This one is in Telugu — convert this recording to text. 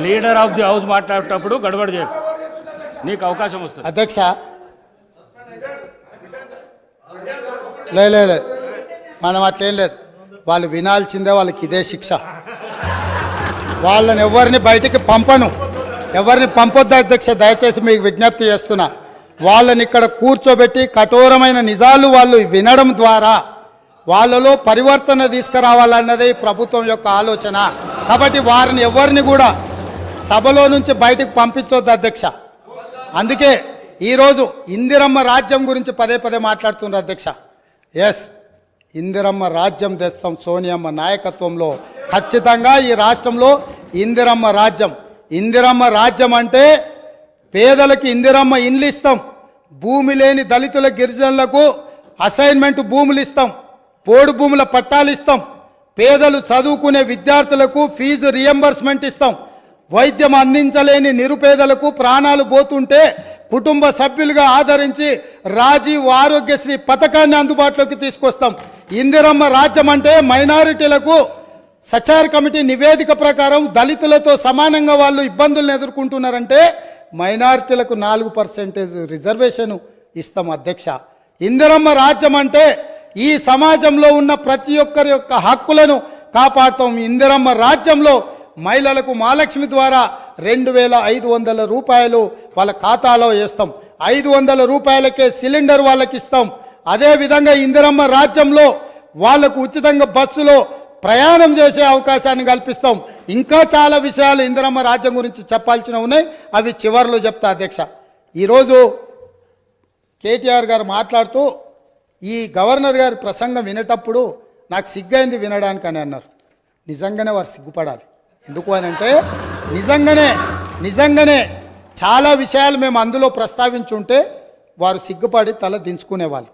లీడర్ ఆఫ్ ది హౌస్ మాట్లాడేటప్పుడు గడబడి చేయ, నీకు అవకాశం వస్తుంది. అధ్యక్ష లేదు మనం అట్లేం లేదు, వాళ్ళు వినాల్సిందే, వాళ్ళకి ఇదే శిక్ష. వాళ్ళని ఎవరిని బయటికి పంపను, ఎవరిని పంపొద్దు అధ్యక్ష, దయచేసి మీకు విజ్ఞప్తి చేస్తున్నా. వాళ్ళని ఇక్కడ కూర్చోబెట్టి కఠోరమైన నిజాలు వాళ్ళు వినడం ద్వారా వాళ్ళలో పరివర్తన తీసుకురావాలన్నదే ఈ ప్రభుత్వం యొక్క ఆలోచన. కాబట్టి వారిని ఎవరిని కూడా సభలో నుంచి బయటకు పంపించొద్దు అధ్యక్ష. అందుకే ఈరోజు ఇందిరమ్మ రాజ్యం గురించి పదే పదే మాట్లాడుతున్నారు అధ్యక్ష. ఎస్, ఇందిరమ్మ రాజ్యం తెస్తాం సోనియమ్మ నాయకత్వంలో. ఖచ్చితంగా ఈ రాష్ట్రంలో ఇందిరమ్మ రాజ్యం. ఇందిరమ్మ రాజ్యం అంటే పేదలకు ఇందిరమ్మ ఇండ్లు ఇస్తాం, భూమి లేని దళితుల గిరిజనులకు అసైన్మెంట్ భూములు ఇస్తాం, పోడు భూముల పట్టాలు ఇస్తాం, పేదలు చదువుకునే విద్యార్థులకు ఫీజు రియంబర్స్మెంట్ ఇస్తాం, వైద్యం అందించలేని నిరుపేదలకు ప్రాణాలు పోతుంటే కుటుంబ సభ్యులుగా ఆదరించి రాజీవ్ ఆరోగ్యశ్రీ పథకాన్ని అందుబాటులోకి తీసుకొస్తాం. ఇందిరమ్మ రాజ్యం అంటే మైనారిటీలకు సచార్ కమిటీ నివేదిక ప్రకారం దళితులతో సమానంగా వాళ్ళు ఇబ్బందులను ఎదుర్కొంటున్నారంటే మైనారిటీలకు 4% రిజర్వేషన్ ఇస్తాం అధ్యక్ష. ఇందిరమ్మ రాజ్యం అంటే ఈ సమాజంలో ఉన్న ప్రతి ఒక్కరి యొక్క హక్కులను కాపాడుతాం. ఇందిరమ్మ రాజ్యంలో మహిళలకు మహాలక్ష్మి ద్వారా 2500 రూపాయలు వాళ్ళ ఖాతాలో వేస్తాం, 500 రూపాయలకే సిలిండర్ వాళ్ళకి ఇస్తాం. అదేవిధంగా ఇందిరమ్మ రాజ్యంలో వాళ్లకు ఉచితంగా బస్సులో ప్రయాణం చేసే అవకాశాన్ని కల్పిస్తాం. ఇంకా చాలా విషయాలు ఇందిరమ్మ రాజ్యం గురించి చెప్పాల్సిన ఉన్నాయి, అవి చివరిలో చెప్తా అధ్యక్ష. ఈరోజు కేటీఆర్ గారు మాట్లాడుతూ ఈ గవర్నర్ గారి ప్రసంగం వినేటప్పుడు నాకు సిగ్గైంది వినడానికి అని అన్నారు. నిజంగానే వారు సిగ్గుపడాలి. ఎందుకు అని అంటే నిజంగానే చాలా విషయాలు మేము అందులో ప్రస్తావించుంటే వారు సిగ్గుపడి తల దించుకునేవాళ్ళు.